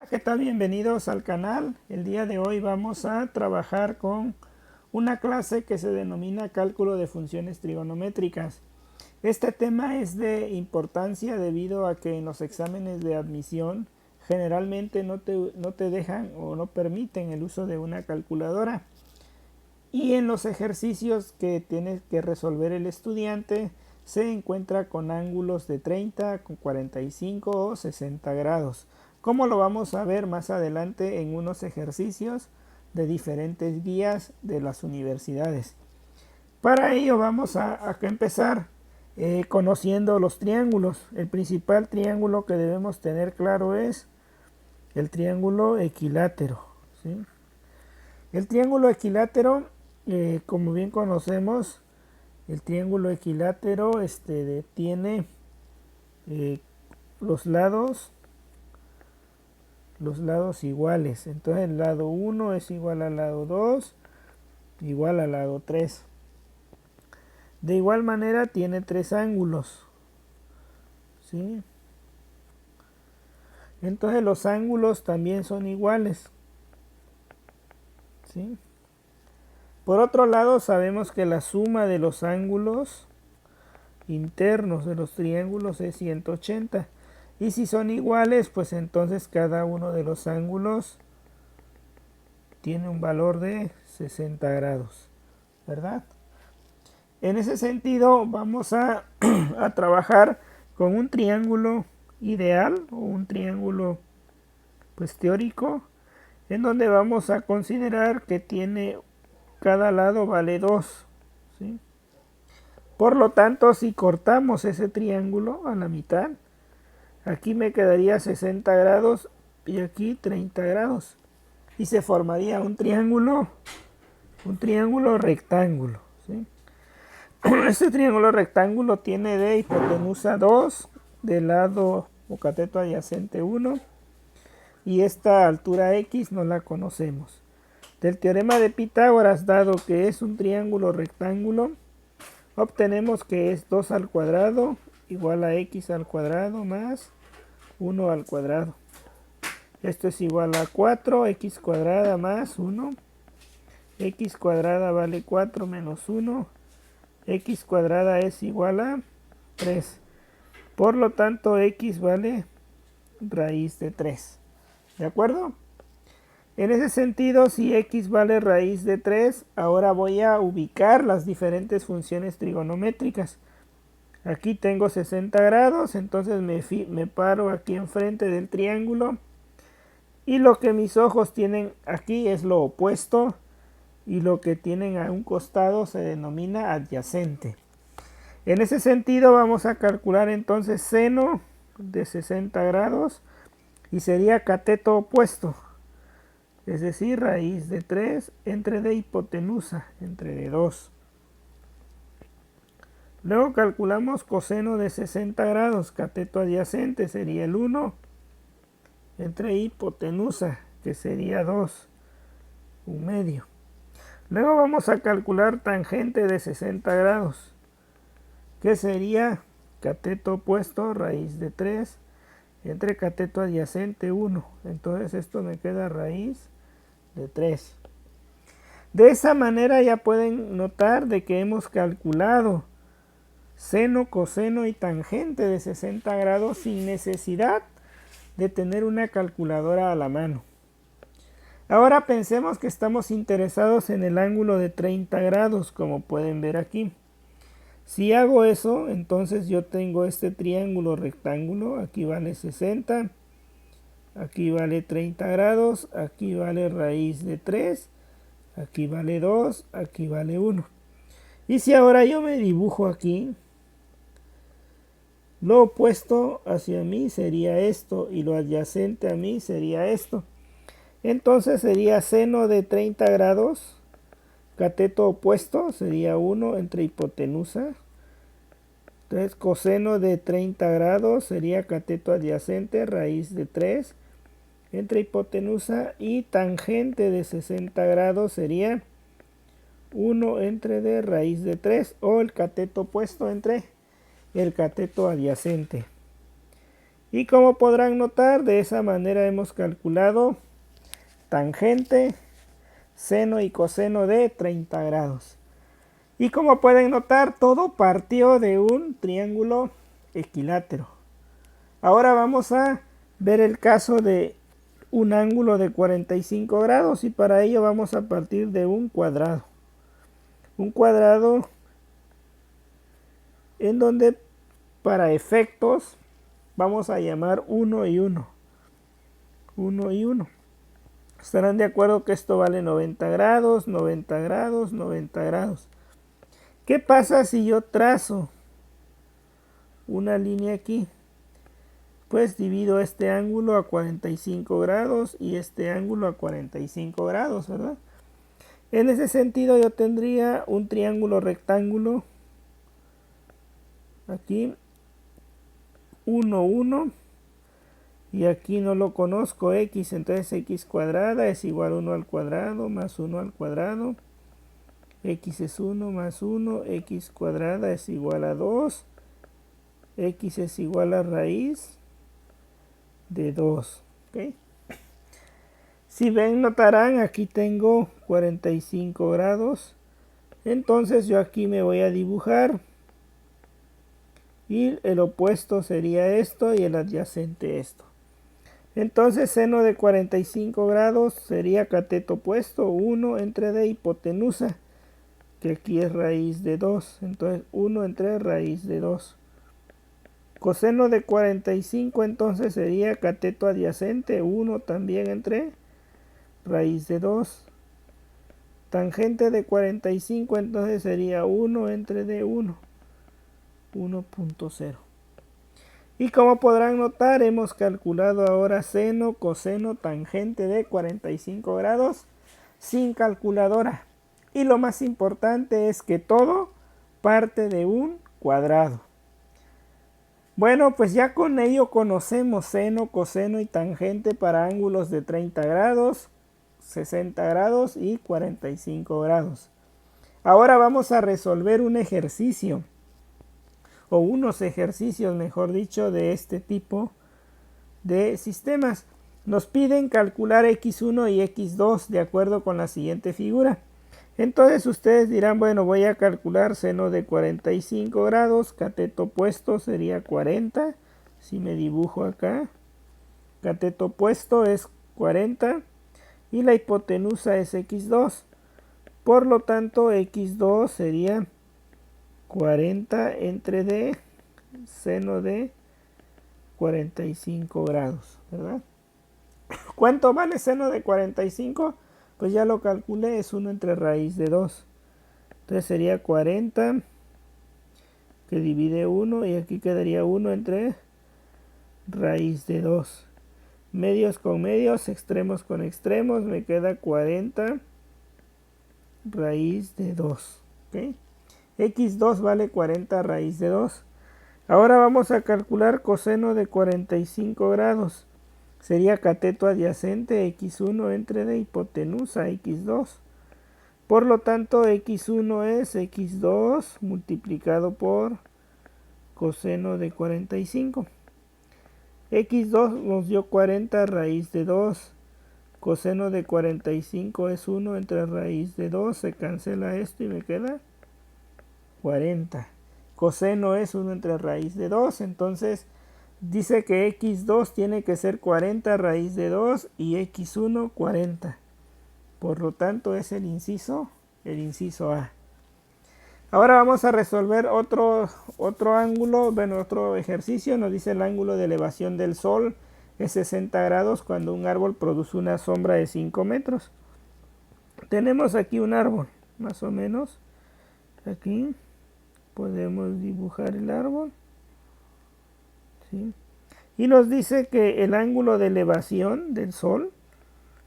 ¿Qué tal? Bienvenidos al canal. El día de hoy vamos a trabajar con una clase que se denomina cálculo de funciones trigonométricas. Este tema es de importancia debido a que en los exámenes de admisión generalmente no te dejan o no permiten el uso de una calculadora. Y en los ejercicios que tiene que resolver el estudiante se encuentra con ángulos de 30, con 45 o 60 grados. Como lo vamos a ver más adelante en unos ejercicios de diferentes guías de las universidades. Para ello vamos a empezar conociendo los triángulos. El principal triángulo que debemos tener claro es el triángulo equilátero, ¿sí? El triángulo equilátero, como bien conocemos, el triángulo equilátero tiene eh, los lados iguales. Entonces el lado 1 es igual al lado 2, igual al lado 3. De igual manera tiene tres ángulos, ¿sí? Entonces los ángulos también son iguales, ¿sí? Por otro lado, sabemos que la suma de los ángulos internos de los triángulos es 180. Y si son iguales, pues entonces cada uno de los ángulos tiene un valor de 60 grados, ¿verdad? En ese sentido, vamos a trabajar con un triángulo ideal o un triángulo pues teórico, en donde vamos a considerar que tiene cada lado vale 2, ¿sí? Por lo tanto, si cortamos ese triángulo a la mitad, aquí me quedaría 60 grados y aquí 30 grados. Y se formaría un triángulo rectángulo, ¿sí? Este triángulo rectángulo tiene de hipotenusa 2, de lado o cateto adyacente 1, y esta altura x no la conocemos. Del teorema de Pitágoras, dado que es un triángulo rectángulo, obtenemos que es 2 al cuadrado igual a x al cuadrado más 1 al cuadrado. Esto es igual a 4, x cuadrada más 1. X cuadrada vale 4 menos 1. X cuadrada es igual a 3. Por lo tanto, x vale raíz de 3. ¿De acuerdo? En ese sentido, si x vale raíz de 3, ahora voy a ubicar las diferentes funciones trigonométricas. Aquí tengo 60 grados, entonces me paro aquí enfrente del triángulo. Y lo que mis ojos tienen aquí es lo opuesto, y lo que tienen a un costado se denomina adyacente. En ese sentido vamos a calcular entonces seno de 60 grados y sería cateto opuesto. Es decir, raíz de 3 entre de hipotenusa, entre de 2. Luego calculamos coseno de 60 grados, cateto adyacente sería el 1, entre hipotenusa, que sería 2, un medio. Luego vamos a calcular tangente de 60 grados, que sería cateto opuesto, raíz de 3, entre cateto adyacente 1. Entonces esto me queda raíz de 3. De esa manera ya pueden notar de que hemos calculado seno, coseno y tangente de 60 grados sin necesidad de tener una calculadora a la mano. Ahora pensemos que estamos interesados en el ángulo de 30 grados, como pueden ver aquí. Si hago eso, entonces yo tengo este triángulo rectángulo, aquí vale 60, aquí vale 30 grados, aquí vale raíz de 3, aquí vale 2, aquí vale 1. Y si ahora yo me dibujo aquí, lo opuesto hacia mí sería esto y lo adyacente a mí sería esto. Entonces sería seno de 30 grados, cateto opuesto sería 1 entre hipotenusa. Entonces coseno de 30 grados sería cateto adyacente, raíz de 3 entre hipotenusa, y tangente de 60 grados sería 1 entre de raíz de 3, o el cateto opuesto entre el cateto adyacente. Y como podrán notar, de esa manera hemos calculado tangente, seno y coseno de 30 grados. Y como pueden notar, todo partió de un triángulo equilátero. Ahora vamos a ver el caso de un ángulo de 45 grados y para ello vamos a partir de un cuadrado. Un cuadrado en donde para efectos vamos a llamar 1 y 1. 1 y 1. Estarán de acuerdo que esto vale 90 grados, 90 grados, 90 grados. ¿Qué pasa si yo trazo una línea aquí? Pues divido este ángulo a 45 grados y este ángulo a 45 grados, ¿verdad? En ese sentido yo tendría un triángulo rectángulo aquí 1, 1 y aquí no lo conozco x, entonces x cuadrada es igual a 1 al cuadrado más 1 al cuadrado, x es 1 más 1, x cuadrada es igual a 2, x es igual a raíz de 2. ¿Okay? Si ven, notarán, aquí tengo 45 grados. Entonces yo aquí me voy a dibujar. Y el opuesto sería esto y el adyacente esto. Entonces seno de 45 grados sería cateto opuesto 1 entre d hipotenusa, que aquí es raíz de 2. Entonces 1 entre raíz de 2. Coseno de 45 entonces sería cateto adyacente 1 también entre raíz de 2. Tangente de 45 entonces sería 1 entre d1. 1.0. Y como podrán notar, hemos calculado ahora seno, coseno, tangente de 45 grados sin calculadora. Y lo más importante es que todo parte de un cuadrado. Bueno, pues ya con ello conocemos seno, coseno y tangente para ángulos de 30 grados, 60 grados y 45 grados. Ahora vamos a resolver un ejercicio, o unos ejercicios, mejor dicho, de este tipo de sistemas. Nos piden calcular x1 y x2 de acuerdo con la siguiente figura. Entonces ustedes dirán, bueno, voy a calcular seno de 45 grados, cateto opuesto sería 40, si me dibujo acá, cateto opuesto es 40 y la hipotenusa es x2, por lo tanto x2 sería 40 entre d seno de 45 grados, ¿verdad? ¿Cuánto vale seno de 45? Pues ya lo calculé, es 1 entre raíz de 2. Entonces sería 40 que divide 1 y aquí quedaría 1 entre raíz de 2. Medios con medios, extremos con extremos, me queda 40 raíz de 2. ¿Okay? x2 vale 40 raíz de 2. Ahora vamos a calcular coseno de 45 grados. Sería cateto adyacente x1 entre d hipotenusa x2. Por lo tanto, x1 es x2 multiplicado por coseno de 45. x2 nos dio 40 raíz de 2. Coseno de 45 es 1 entre raíz de 2. Se cancela esto y me queda 40. Coseno es 1 entre raíz de 2. Entonces dice que x2 tiene que ser 40 raíz de 2 y x1 40. Por lo tanto es el inciso A. Ahora vamos a resolver otro ángulo, bueno, otro ejercicio. Nos dice el ángulo de elevación del sol es 60 grados cuando un árbol produce una sombra de 5 metros. Tenemos aquí un árbol, más o menos. Aquí podemos dibujar el árbol. ¿Sí? Y nos dice que el ángulo de elevación del sol,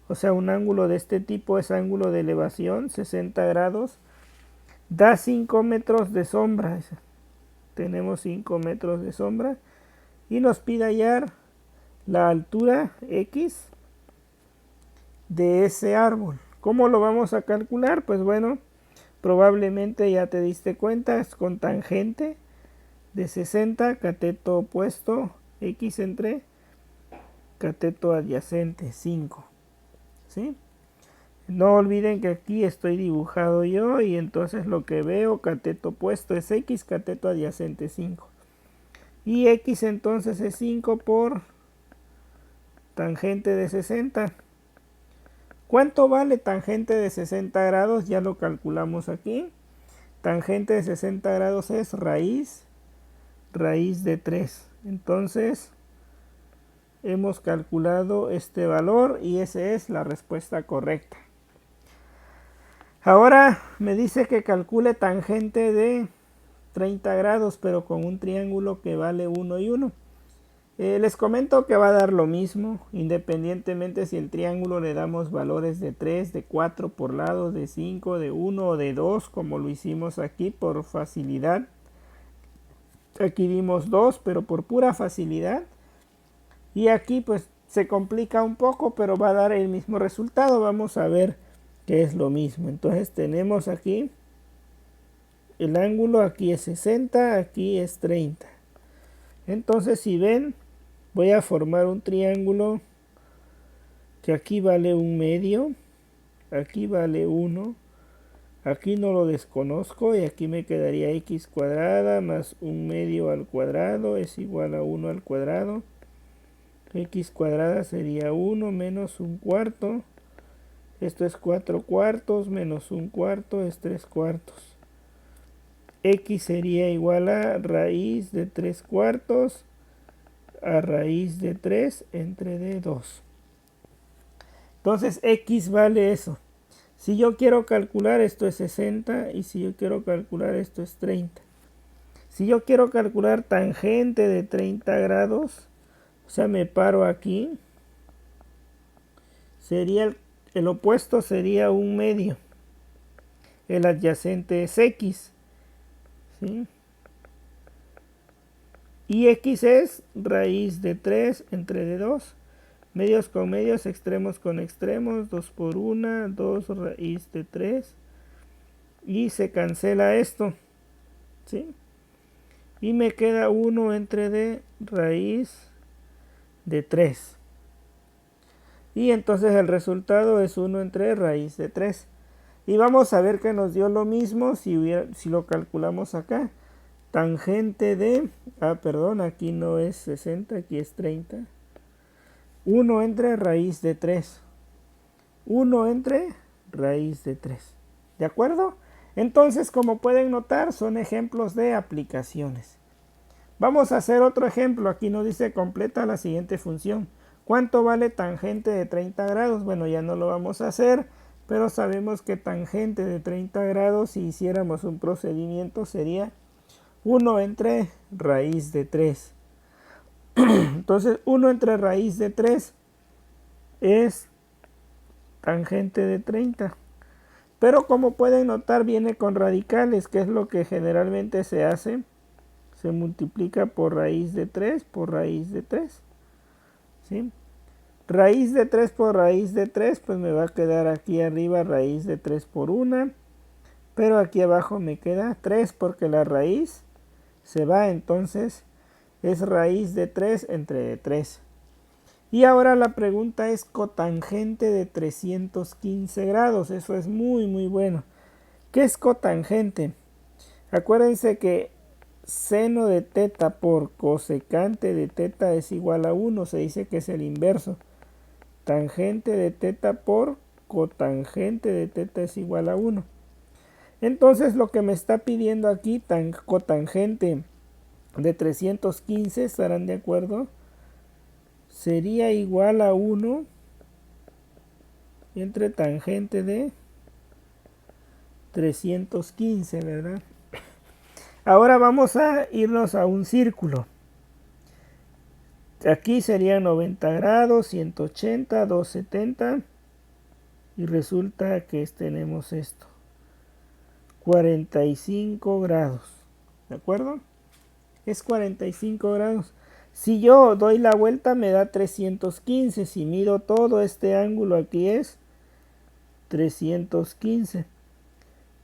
o sea, un ángulo de este tipo es ángulo de elevación, 60 grados, da 5 metros de sombra. Tenemos 5 metros de sombra. Y nos pide hallar la altura x de ese árbol. ¿Cómo lo vamos a calcular? Pues bueno, probablemente ya te diste cuenta, es con tangente de 60, cateto opuesto X entre cateto adyacente 5. ¿Sí? No olviden que aquí estoy dibujado yo y entonces lo que veo cateto opuesto es X, cateto adyacente 5. Y X entonces es 5 por tangente de 60. ¿Cuánto vale tangente de 60 grados? Ya lo calculamos aquí. Tangente de 60 grados es raíz de 3. Entonces hemos calculado este valor y esa es la respuesta correcta. Ahora me dice que calcule tangente de 30 grados, pero con un triángulo que vale 1 y 1. Les comento que va a dar lo mismo, independientemente si el triángulo le damos valores de 3, de 4 por lado, de 5, de 1 o de 2, como lo hicimos aquí por facilidad. Aquí dimos 2, pero por pura facilidad. Y aquí pues se complica un poco, pero va a dar el mismo resultado. Vamos a ver que es lo mismo. Entonces tenemos aquí el ángulo, aquí es 60, aquí es 30. Entonces si ven, voy a formar un triángulo que aquí vale un medio, aquí vale 1, aquí no lo desconozco y aquí me quedaría x cuadrada más un medio al cuadrado es igual a 1 al cuadrado. X cuadrada sería 1 menos un cuarto. Esto es 4 cuartos menos un cuarto es 3 cuartos. X sería igual a raíz de 3 cuartos a raíz de 3 entre d2. Entonces X vale eso. Si yo quiero calcular esto es 60 y si yo quiero calcular esto es 30. Si yo quiero calcular tangente de 30 grados, o sea, me paro aquí, sería el opuesto sería un medio. El adyacente es X. ¿Sí? Y X es raíz de 3 entre d2. Medios con medios, extremos con extremos. 2 por 1, 2 raíz de 3. Y se cancela esto. ¿Sí? Y me queda 1 entre d raíz de 3. Y entonces el resultado es 1 entre raíz de 3. Y vamos a ver que nos dio lo mismo si lo calculamos acá. Tangente de, aquí no es 60, aquí es 30. 1 entre raíz de 3. 1 entre raíz de 3. ¿De acuerdo? Entonces, como pueden notar, son ejemplos de aplicaciones. Vamos a hacer otro ejemplo. Aquí nos dice completa la siguiente función. ¿Cuánto vale tangente de 30 grados? Bueno, ya no lo vamos a hacer, pero sabemos que tangente de 30 grados, si hiciéramos un procedimiento, sería 1 entre raíz de 3. Entonces 1 entre raíz de 3 es tangente de 30. Pero como pueden notar viene con radicales, que es lo que generalmente se hace. Se multiplica por raíz de 3 por raíz de 3. ¿Sí? Raíz de 3 por raíz de 3, pues me va a quedar aquí arriba raíz de 3 por 1. Pero aquí abajo me queda 3 porque la raíz se va, entonces es raíz de 3 entre 3. Y ahora la pregunta es cotangente de 315 grados. Eso es muy muy bueno. ¿Qué es cotangente? Acuérdense que seno de teta por cosecante de teta es igual a 1. Se dice que es el inverso. Tangente de teta por cotangente de teta es igual a 1. Entonces lo que me está pidiendo aquí, cotangente de 315, ¿estarán de acuerdo? Sería igual a 1 entre tangente de 315, ¿verdad? Ahora vamos a irnos a un círculo. Aquí sería 90 grados, 180, 270. Y resulta que tenemos esto. 45 grados. ¿De acuerdo? Es 45 grados. Si yo doy la vuelta me da 315. Si mido todo este ángulo aquí es 315.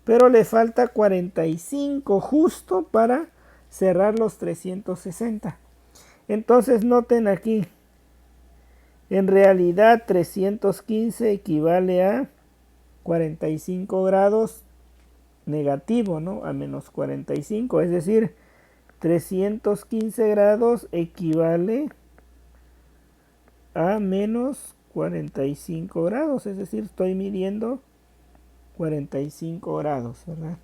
Pero le falta 45 justo para cerrar los 360. Entonces noten aquí, en realidad 315 equivale a 45 grados negativo, ¿no? A menos 45, es decir, 315 grados equivale a menos 45 grados, es decir, estoy midiendo 45 grados, ¿verdad?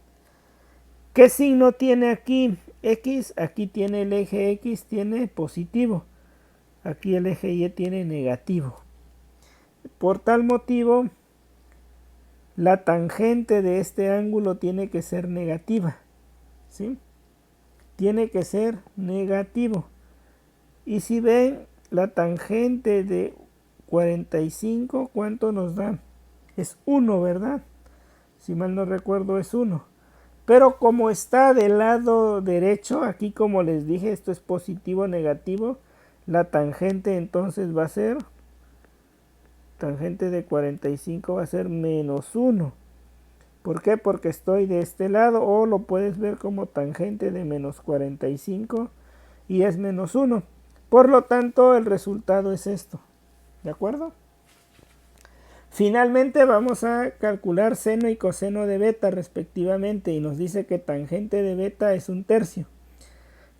¿Qué signo tiene aquí? X, aquí tiene el eje X, tiene positivo. Aquí el eje Y tiene negativo. Por tal motivo, la tangente de este ángulo tiene que ser negativa, ¿sí? Tiene que ser negativo. Y si ven, la tangente de 45, ¿cuánto nos da? Es 1, ¿verdad? Si mal no recuerdo, es 1. Pero como está del lado derecho, aquí como les dije, esto es positivo, negativo, la tangente entonces va a ser, tangente de 45 va a ser menos 1. ¿Por qué? Porque estoy de este lado, o lo puedes ver como tangente de menos 45 y es menos 1. Por lo tanto, el resultado es esto. ¿De acuerdo? Finalmente vamos a calcular seno y coseno de beta respectivamente y nos dice que tangente de beta es 1/3.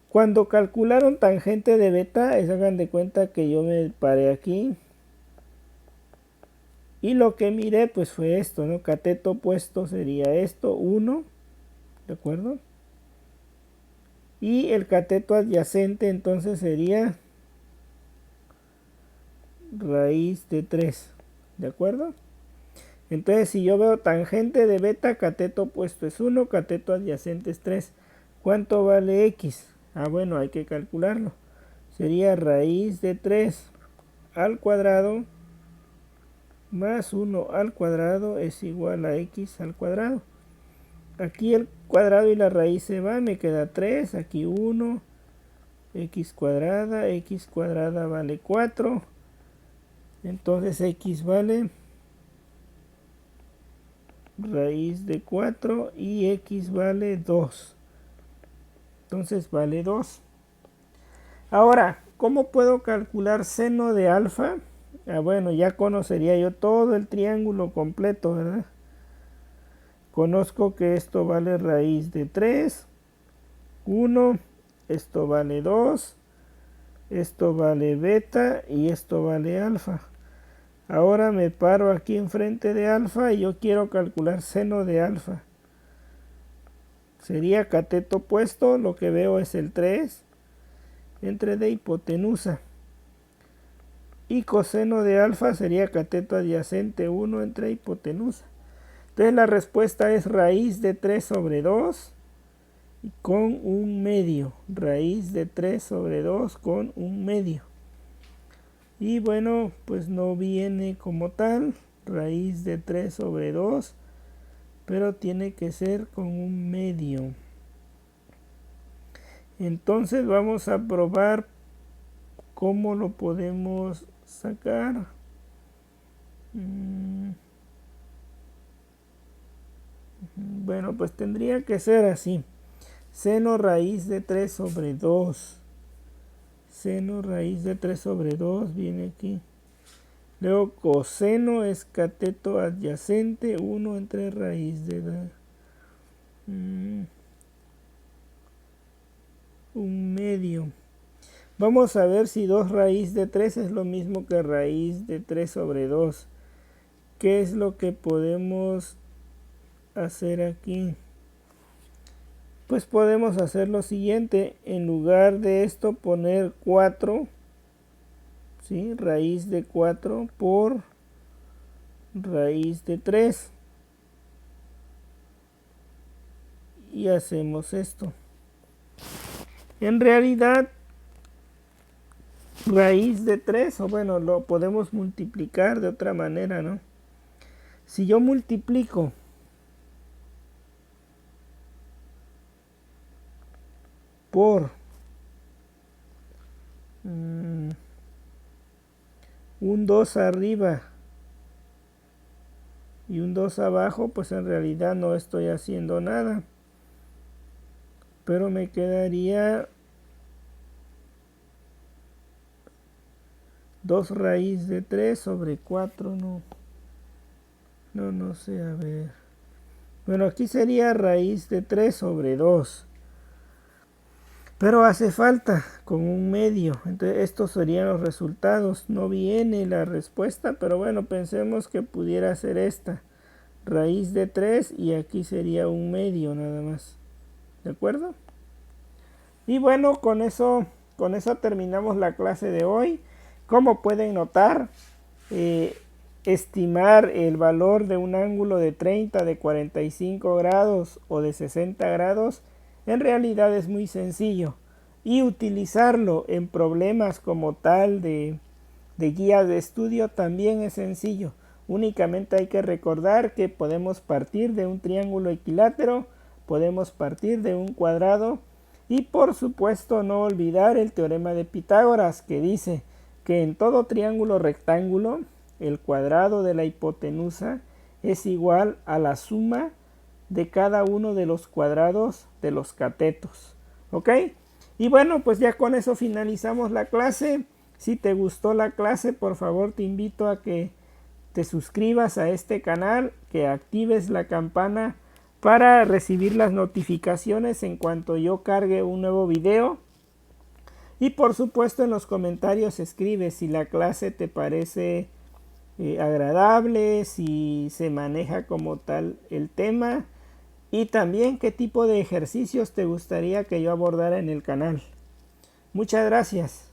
Cuando calcularon tangente de beta, hagan de cuenta que yo me paré aquí y lo que miré pues fue esto, ¿no? Cateto opuesto sería esto, 1, ¿de acuerdo? Y el cateto adyacente entonces sería raíz de 3, ¿de acuerdo? Entonces si yo veo tangente de beta, cateto opuesto es 1, cateto adyacente es 3. ¿Cuánto vale X? Ah, bueno, hay que calcularlo. Sería raíz de 3 al cuadrado más 1 al cuadrado es igual a X al cuadrado. Aquí el cuadrado y la raíz se van, me queda 3, aquí 1, X cuadrada vale 4. Entonces X vale raíz de 4 y X vale 2. Entonces vale 2. Ahora, ¿cómo puedo calcular seno de alfa? Ah, bueno, ya conocería yo todo el triángulo completo, ¿verdad? Conozco que esto vale raíz de 3, 1, esto vale 2, esto vale beta y esto vale alfa. Ahora me paro aquí enfrente de alfa y yo quiero calcular seno de alfa. Sería cateto opuesto, lo que veo es el 3 entre de hipotenusa. Y coseno de alfa sería cateto adyacente 1 entre hipotenusa. Entonces la respuesta es raíz de 3 sobre 2 con 1/2. Raíz de 3 sobre 2 con 1/2. Y bueno, pues no viene como tal raíz de 3 sobre 2, pero tiene que ser con 1/2. Entonces vamos a probar cómo lo podemos sacar. Bueno, pues tendría que ser así. Seno raíz de 3 sobre 2. Seno raíz de 3 sobre 2 viene aquí. Luego coseno es cateto adyacente 1 entre raíz de 1/2. Vamos a ver si 2 raíz de 3 es lo mismo que raíz de 3 sobre 2. ¿Qué es lo que podemos hacer aquí? Pues podemos hacer lo siguiente. En lugar de esto poner 4, ¿sí? Raíz de 4 por raíz de 3. Y hacemos esto. En realidad, raíz de 3, o bueno, lo podemos multiplicar de otra manera, ¿no? Si yo multiplico por un 2 arriba y un 2 abajo, pues en realidad no estoy haciendo nada. Pero me quedaría 2 raíz de 3 sobre 4, no sé, a ver. Bueno, aquí sería raíz de 3 sobre 2. Pero hace falta con un medio. Entonces estos serían los resultados. No viene la respuesta, pero bueno, pensemos que pudiera ser esta. Raíz de 3 y aquí sería un medio nada más. ¿De acuerdo? Y bueno, con eso terminamos la clase de hoy. Como pueden notar, estimar el valor de un ángulo de 30, de 45 grados o de 60 grados en realidad es muy sencillo, y utilizarlo en problemas como tal de guía de estudio también es sencillo. Únicamente hay que recordar que podemos partir de un triángulo equilátero, podemos partir de un cuadrado y por supuesto no olvidar el teorema de Pitágoras, que dice que en todo triángulo rectángulo el cuadrado de la hipotenusa es igual a la suma de cada uno de los cuadrados de los catetos. ¿Ok? Y bueno, pues ya con eso finalizamos la clase. Si te gustó la clase, por favor te invito a que te suscribas a este canal, que actives la campana para recibir las notificaciones en cuanto yo cargue un nuevo video. Y por supuesto en los comentarios escribe si la clase te parece agradable, si se maneja como tal el tema y también qué tipo de ejercicios te gustaría que yo abordara en el canal. Muchas gracias.